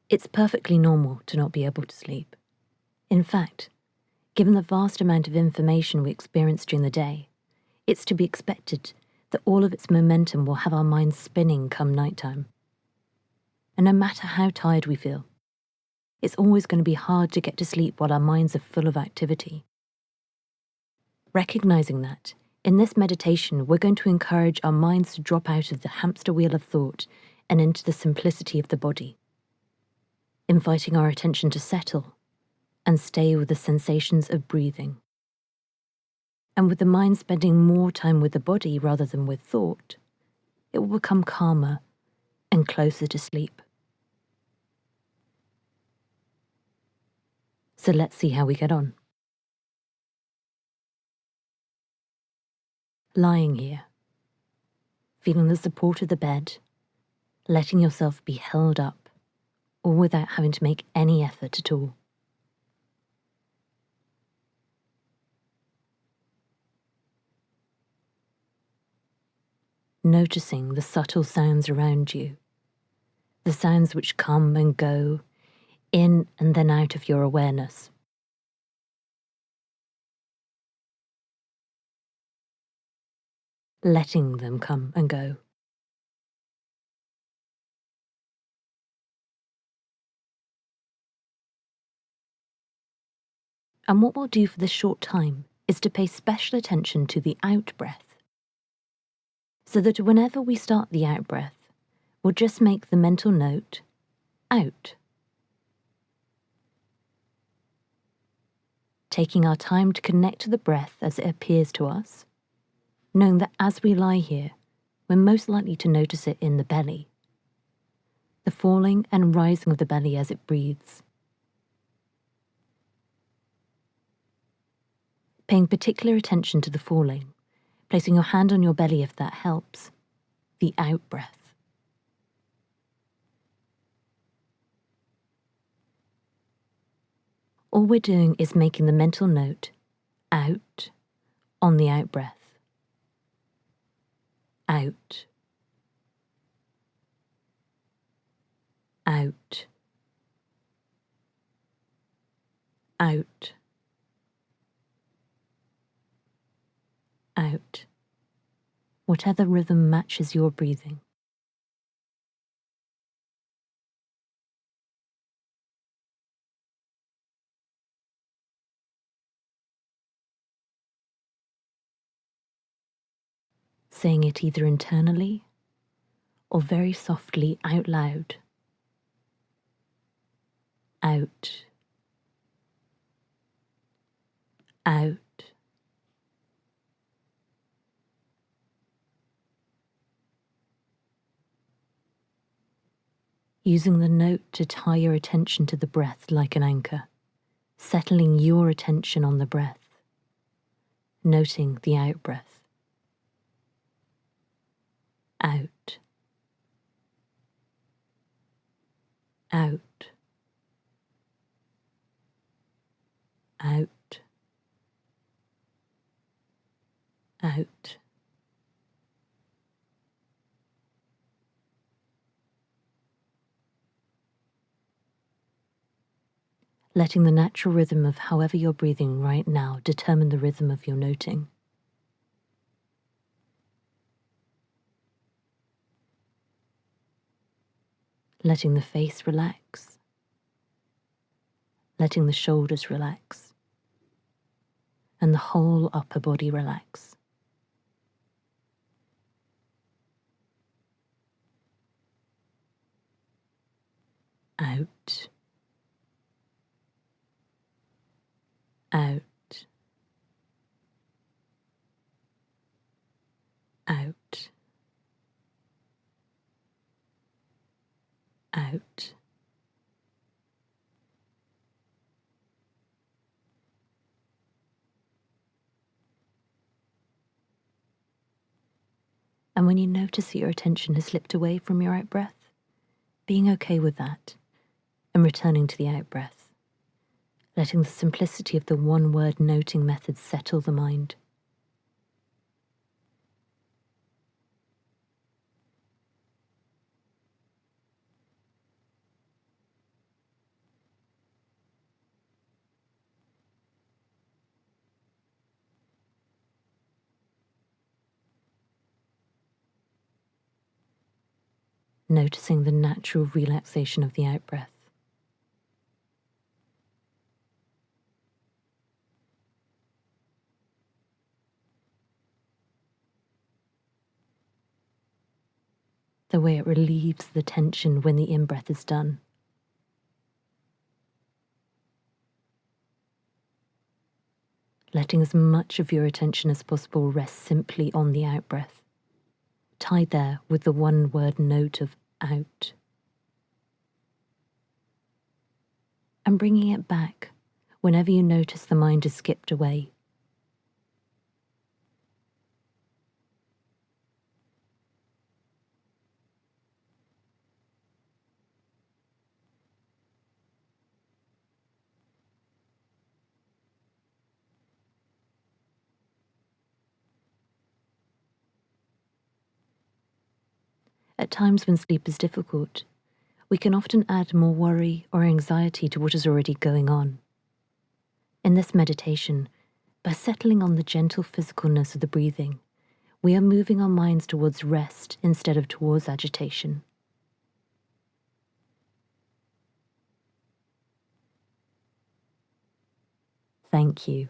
It's perfectly normal to not be able to sleep. In fact, given the vast amount of information we experience during the day, it's to be expected that all of its momentum will have our minds spinning come nighttime. And no matter how tired we feel, it's always going to be hard to get to sleep while our minds are full of activity. Recognizing that, in this meditation, we're going to encourage our minds to drop out of the hamster wheel of thought and into the simplicity of the body, inviting our attention to settle and stay with the sensations of breathing. And with the mind spending more time with the body rather than with thought, it will become calmer and closer to sleep. So let's see how we get on. Lying here, feeling the support of the bed, letting yourself be held up, all without having to make any effort at all. Noticing the subtle sounds around you, the sounds which come and go, in and then out of your awareness. Letting them come and go. And what we'll do for this short time is to pay special attention to the out-breath, so that whenever we start the out-breath, we'll just make the mental note, out. Taking our time to connect to the breath as it appears to us, knowing that as we lie here, we're most likely to notice it in the belly, the falling and rising of the belly as it breathes. Paying particular attention to the falling, placing your hand on your belly if that helps, the out-breath. All we're doing is making the mental note, out, on the out-breath. Out. Out. Out. Out. Whatever rhythm matches your breathing. Saying it either internally or very softly out loud. Out. Out. Using the note to tie your attention to the breath like an anchor, settling your attention on the breath, noting the out-breath. Out. Out. Out. Out. Letting the natural rhythm of however you're breathing right now determine the rhythm of your noting. Letting the face relax. Letting the shoulders relax. And the whole upper body relax. Out. Out. Out. Out. And when you notice that your attention has slipped away from your out-breath, being okay with that and returning to the out-breath, letting the simplicity of the one-word noting method settle the mind. noticing the natural relaxation of the out-breath. The way it relieves the tension when the in-breath is done. Letting as much of your attention as possible rest simply on the out-breath, tied there with the one-word note of out. And bringing it back whenever you notice the mind has skipped away. At times when sleep is difficult, we can often add more worry or anxiety to what is already going on. In this meditation, by settling on the gentle physicalness of the breathing, we are moving our minds towards rest instead of towards agitation. Thank you.